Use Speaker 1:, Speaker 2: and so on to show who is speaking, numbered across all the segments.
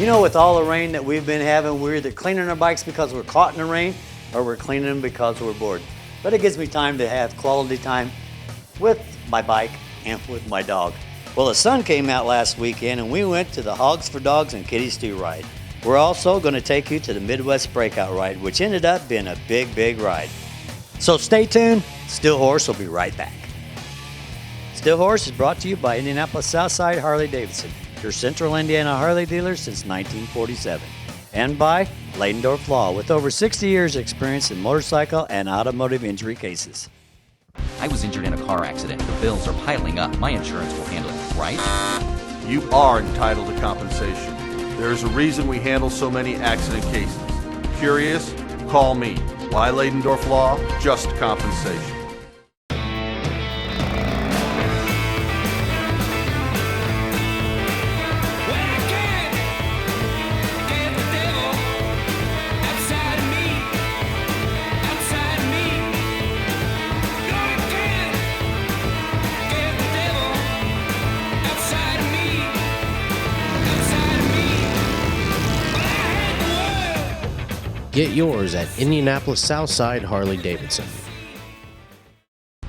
Speaker 1: know, with all the rain that we've been having, we're either cleaning our bikes because we're caught in the rain or we're cleaning them because we're bored. But it gives me time to have quality time with my bike and with my dog. Well, the sun came out last weekend and we went to the Hogs for Dogs and Kitties 2 ride. We're also going to take you to the Midwest Breakout Ride, which ended up being a big ride. So stay tuned. Still Horse will be right back. Still Horse is brought to you by Indianapolis Southside Harley-Davidson, your Central Indiana Harley dealer since 1947. And by Leidendorf Law, with over 60 years experience in motorcycle and automotive injury cases.
Speaker 2: I was injured in a car accident. The bills are piling up. My insurance will handle it, right?
Speaker 3: You are entitled to compensation. There is a reason we handle so many accident cases. Curious? Call me. Why Leidendorf Law? Just compensation.
Speaker 4: Get yours at Indianapolis Southside Harley-Davidson.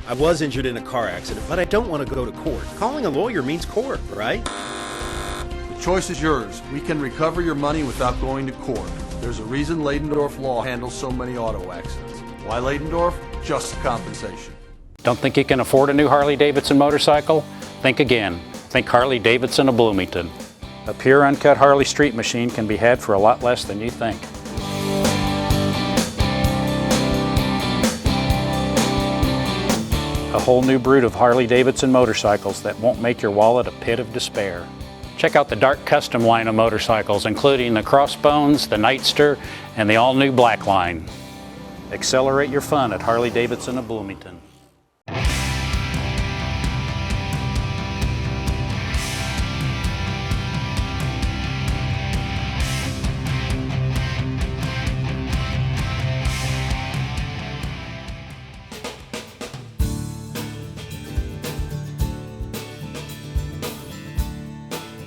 Speaker 5: I was injured in a car accident, but I don't want to go to court. Calling a lawyer means court, right?
Speaker 3: The choice is yours. We can recover your money without going to court. There's a reason Leidendorf Law handles so many auto accidents. Why Leidendorf? Just compensation.
Speaker 6: Don't think you can afford a new Harley-Davidson motorcycle? Think again. Think Harley-Davidson of Bloomington. A pure uncut Harley street machine can be had for a lot less than you think. A whole new brood of Harley-Davidson motorcycles that won't make your wallet a pit of despair. Check out the Dark Custom line of motorcycles, including the Crossbones, the Nightster, and the all-new Black line. Accelerate your fun at Harley-Davidson of Bloomington.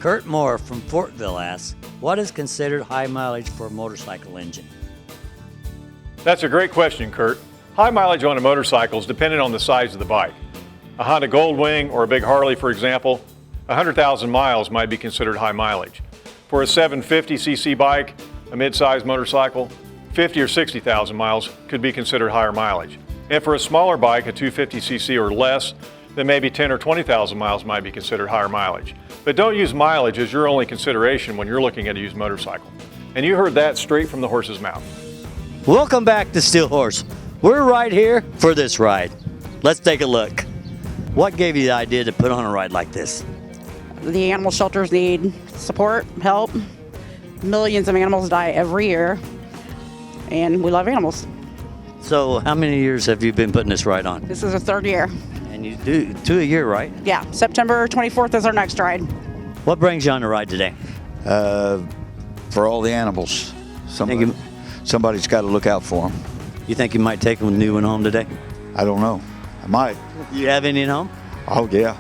Speaker 1: Kurt Moore from Fortville asks, what is considered high mileage for a motorcycle engine?
Speaker 7: That's a great question, Kurt. High mileage on a motorcycle is dependent on the size of the bike. A Honda Goldwing or a big Harley, for example, 100,000 miles might be considered high mileage. For a 750cc bike, a mid-sized motorcycle, 50 or 60,000 miles could be considered higher mileage. And for a smaller bike, a 250cc or less, then maybe 10 or 20,000 miles might be considered higher mileage. But don't use mileage as your only consideration when you're looking at a used motorcycle. And you heard that straight from the horse's mouth.
Speaker 1: Welcome back to Still Horse. We're right here for this ride. Let's take a look. What gave you the idea to put on a ride like this?
Speaker 8: The animal shelters need support, help. Millions of animals die every year, and we love animals.
Speaker 1: So how many years have you been putting this ride on?
Speaker 8: This is the third year.
Speaker 1: And you do 2 a year, right?
Speaker 8: Yeah, September 24th is our next ride.
Speaker 1: What brings you on the ride today?
Speaker 9: For all the animals. Somebody's got to look out for them.
Speaker 1: You think you might take a new one home today?
Speaker 9: I don't know. I might.
Speaker 1: You have any at home?
Speaker 9: Oh, yeah.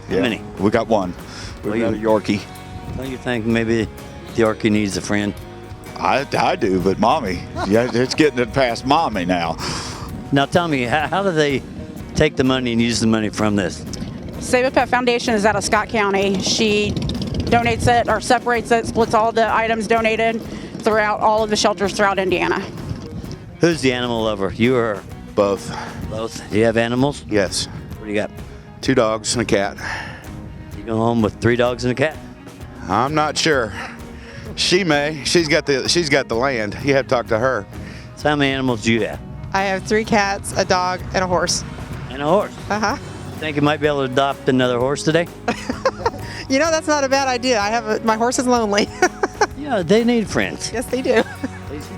Speaker 1: How many?
Speaker 9: We got one. We got a Yorkie.
Speaker 1: Don't you think maybe the Yorkie needs a friend?
Speaker 9: I do, but Mommy. Yeah, it's getting it past Mommy now.
Speaker 1: Now tell me, how do they take the money and use the money from this?
Speaker 8: Save a Pet Foundation is out of Scott County. She donates it or separates it, splits all the items donated throughout all of the shelters throughout Indiana.
Speaker 1: Who's the animal lover, you or her?
Speaker 9: Both.
Speaker 1: Both? Do you have animals?
Speaker 9: Yes.
Speaker 1: What do you got?
Speaker 9: 2 dogs and a cat.
Speaker 1: You go home with 3 dogs and a cat?
Speaker 9: I'm not sure. She may. She's got the land. You have to talk to her.
Speaker 1: So how many animals do you have?
Speaker 10: I have 3 cats, a dog, and a horse.
Speaker 1: And a horse?
Speaker 10: Uh-huh.
Speaker 1: Think you might be able to adopt another horse today?
Speaker 10: You know, that's not a bad idea. My horse is lonely.
Speaker 1: Yeah, they need friends.
Speaker 10: Yes, they do.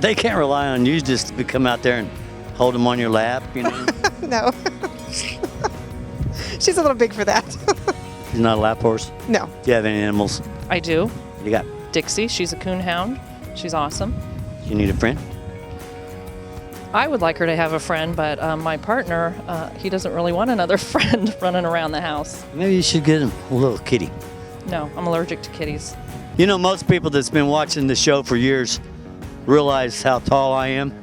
Speaker 1: They can't rely on you just to come out there and hold them on your lap, you know?
Speaker 10: No. She's a little big for that.
Speaker 1: She's not a lap horse?
Speaker 10: No.
Speaker 1: Do you have any animals?
Speaker 11: I do.
Speaker 1: What you got?
Speaker 11: Dixie, she's a coon hound. She's awesome.
Speaker 1: You need a friend?
Speaker 11: I would like her to have a friend, but my partner, he doesn't really want another friend running around the house.
Speaker 1: Maybe you should get him a little kitty.
Speaker 11: No, I'm allergic to kitties.
Speaker 1: You know, most people that's been watching the show for years realize how tall I am,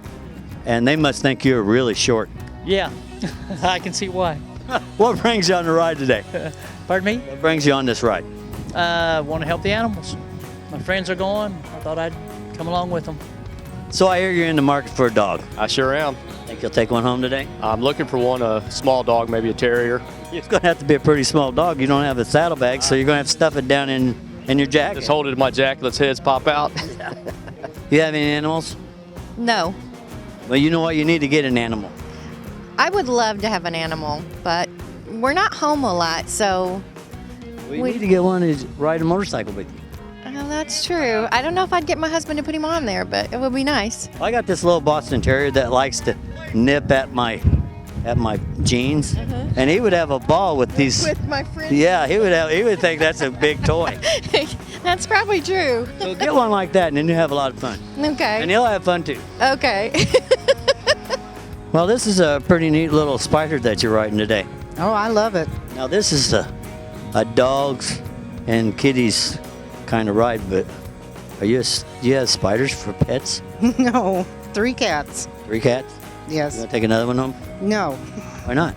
Speaker 1: and they must think you're really short.
Speaker 12: Yeah, I can see why.
Speaker 1: What brings you on the ride today?
Speaker 12: Pardon me?
Speaker 1: What brings you on this ride?
Speaker 12: Want to help the animals. My friends are going. I thought I'd come along with them.
Speaker 1: So I hear you're in the market for a dog.
Speaker 13: I sure am.
Speaker 1: Think you'll take one home today?
Speaker 13: I'm looking for one, a small dog, maybe a terrier.
Speaker 1: It's going to have to be a pretty small dog. You don't have a saddlebag, so you're going to have to stuff it down in your jacket.
Speaker 13: Just hold it in my jacket, let its heads pop out.
Speaker 1: You have any animals?
Speaker 14: No.
Speaker 1: Well, you know what? You need to get an animal.
Speaker 14: I would love to have an animal, but we're not home a lot, so...
Speaker 1: Well, you need to get one to ride a motorcycle with you.
Speaker 14: Oh, that's true. I don't know if I'd get my husband to put him on there, but it would be nice.
Speaker 1: I got this little Boston Terrier that likes to nip at my jeans, and he would have a ball with these.
Speaker 14: With my friends.
Speaker 1: Yeah, he would think that's a big toy.
Speaker 14: That's probably true.
Speaker 1: So get one like that, and then you have a lot of fun.
Speaker 14: Okay.
Speaker 1: And he'll have fun too.
Speaker 14: Okay.
Speaker 1: Well, this is a pretty neat little spider that you're riding today.
Speaker 10: Oh, I love it.
Speaker 1: Now this is a dogs and kitties kind of ride, but you have spiders for pets?
Speaker 10: No, 3 cats.
Speaker 1: 3 cats?
Speaker 10: Yes.
Speaker 1: You want to take another one home?
Speaker 10: No.
Speaker 1: Why not?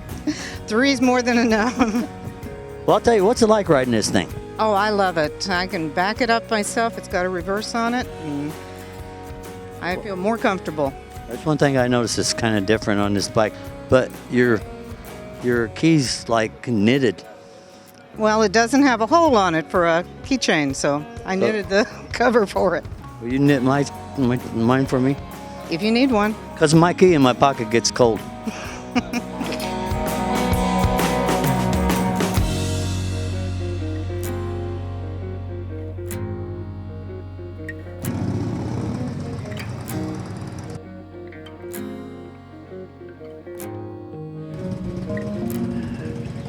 Speaker 10: 3's more than enough.
Speaker 1: Well, I'll tell you, what's it like riding this thing?
Speaker 10: Oh, I love it. I can back it up myself. It's got a reverse on it, and I feel more comfortable.
Speaker 1: That's one thing I noticed is kind of different on this bike, but your key's like knitted.
Speaker 10: Well, it doesn't have a hole on it for a keychain, so I knitted the cover for it.
Speaker 1: Will you knit mine for me?
Speaker 10: If you need one.
Speaker 1: Because my key in my pocket gets cold.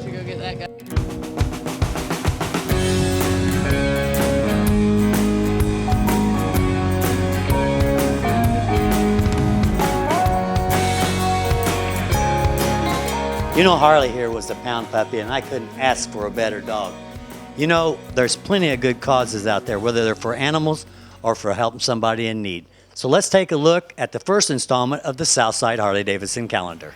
Speaker 11: Should go get that guy.
Speaker 1: You know, Harley here was a pound puppy, and I couldn't ask for a better dog. You know, there's plenty of good causes out there, whether they're for animals or for helping somebody in need. So let's take a look at the first installment of the Southside Harley-Davidson calendar.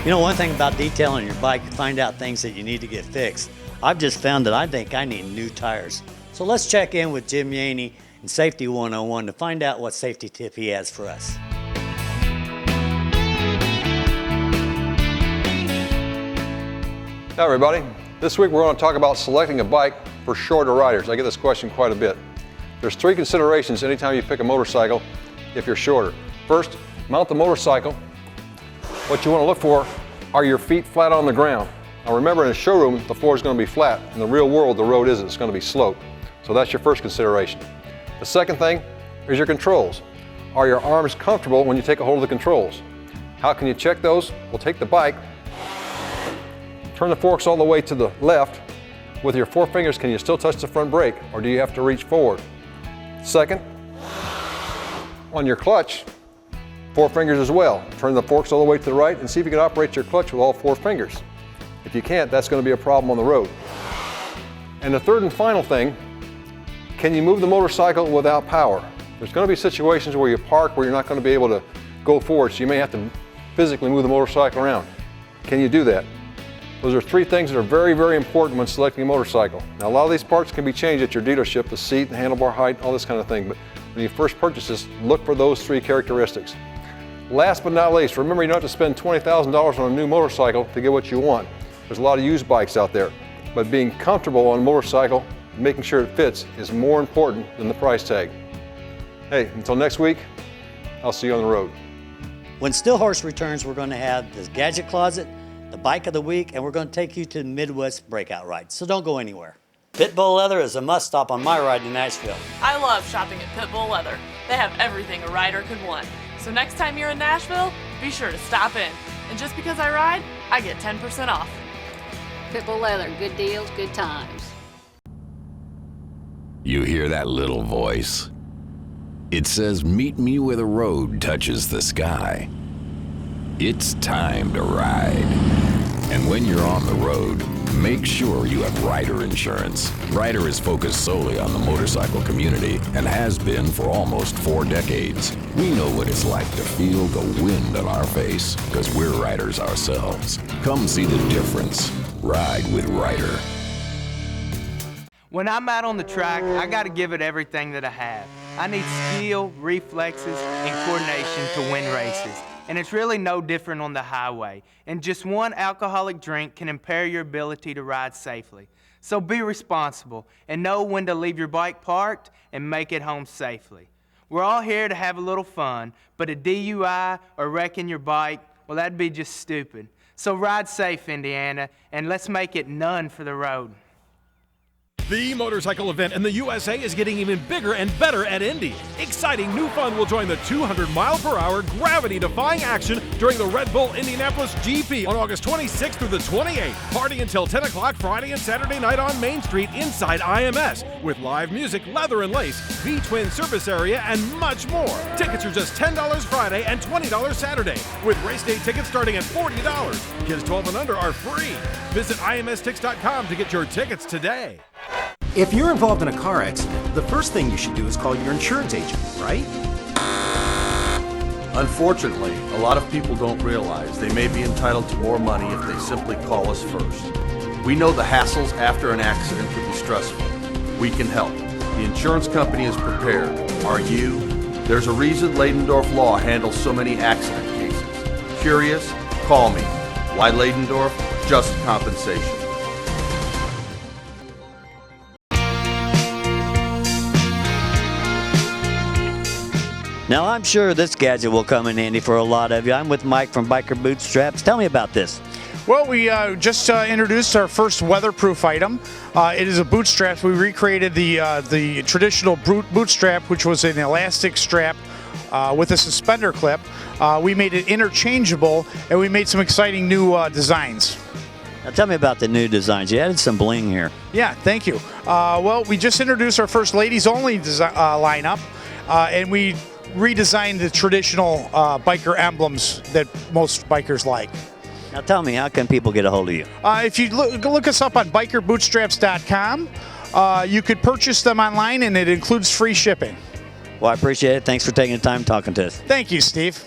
Speaker 1: You know, one thing about detailing your bike, you find out things that you need to get fixed. I've just found that I think I need new tires. So let's check in with Jim Yaney in Safety 101 to find out what safety tip he has for us.
Speaker 3: Hi everybody. This week we're going to talk about selecting a bike for shorter riders. I get this question quite a bit. There's 3 considerations anytime you pick a motorcycle if you're shorter. First, mount the motorcycle. What you want to look for are your feet flat on the ground. Now remember, in a showroom the floor is going to be flat. In the real world the road isn't. It's going to be sloped. So that's your first consideration. The second thing is your controls. Are your arms comfortable when you take a hold of the controls? How can you check those? Well, take the bike, turn the forks all the way to the left. With your 4 fingers, can you still touch the front brake, or do you have to reach forward? Second, on your clutch, 4 fingers as well. Turn the forks all the way to the right and see if you can operate your clutch with all 4 fingers. If you can't, that's going to be a problem on the road. And the third and final thing, can you move the motorcycle without power? There's going to be situations where you park where you're not going to be able to go forward, so you may have to physically move the motorcycle around. Can you do that? Those are 3 things that are very, very important when selecting a motorcycle. Now, a lot of these parts can be changed at your dealership, the seat, the handlebar height, all this kind of thing, but when you first purchase this, look for those 3 characteristics. Last but not least, remember you don't have to spend $20,000 on a new motorcycle to get what you want. There's a lot of used bikes out there, but being comfortable on a motorcycle, making sure it fits, is more important than the price tag. Hey, until next week, I'll see you on the road.
Speaker 1: When Stillhorse returns, we're going to have this gadget closet, the bike of the week, and we're going to take you to the Midwest Breakout Ride. So don't go anywhere. Pitbull Leather is a must stop on my ride to Nashville.
Speaker 15: I love shopping at Pitbull Leather. They have everything a rider could want. So next time you're in Nashville, be sure to stop in. And just because I ride, I get 10% off.
Speaker 16: Pitbull Leather, good deals, good times.
Speaker 17: You hear that little voice? It says, meet me where the road touches the sky. It's time to ride. And when you're on the road, make sure you have Rider insurance. Rider is focused solely on the motorcycle community and has been for almost 4 decades. We know what it's like to feel the wind on our face because we're riders ourselves. Come see the difference. Ride with Rider.
Speaker 18: When I'm out on the track, I gotta give it everything that I have. I need skill, reflexes, and coordination to win races. And it's really no different on the highway. And just one alcoholic drink can impair your ability to ride safely. So be responsible and know when to leave your bike parked and make it home safely. We're all here to have a little fun, but a DUI or wrecking your bike, well, that'd be just stupid. So ride safe, Indiana, and let's make it none for the road.
Speaker 19: The motorcycle event in the USA is getting even bigger and better at Indy. Exciting new fun will join the 200-mile-per-hour gravity-defying action during the Red Bull Indianapolis GP on August 26th through the 28th. Party until 10 o'clock Friday and Saturday night on Main Street inside IMS with live music, leather and lace, V-twin service area, and much more. Tickets are just $10 Friday and $20 Saturday, with race day tickets starting at $40. Kids 12 and under are free. Visit imstix.com to get your tickets today.
Speaker 5: If you're involved in a car accident, the first thing you should do is call your insurance agent, right?
Speaker 20: Unfortunately, a lot of people don't realize they may be entitled to more money if they simply call us first. We know the hassles after an accident can be stressful. We can help. The insurance company is prepared. Are you? There's a reason Leidendorf Law handles so many accident cases. Curious? Call me. Why Leidendorf? Just compensation.
Speaker 1: Now, I'm sure this gadget will come in handy for a lot of you. I'm with Mike from Biker Bootstraps. Tell me about this.
Speaker 21: Well, we just introduced our first weatherproof item. It is a bootstrap. We recreated the traditional bootstrap, which was an elastic strap with a suspender clip. We made it interchangeable, and we made some exciting new designs.
Speaker 1: Now, tell me about the new designs. You added some bling here.
Speaker 21: Yeah, thank you. Well, we just introduced our first ladies-only lineup, and we redesigned the traditional biker emblems that most bikers like.
Speaker 1: Now tell me, how can people get a hold of you?
Speaker 21: If you look us up on bikerbootstraps.com, you could purchase them online, and it includes free shipping.
Speaker 1: Well, I appreciate it. Thanks for taking the time talking to us.
Speaker 21: Thank you, Steve.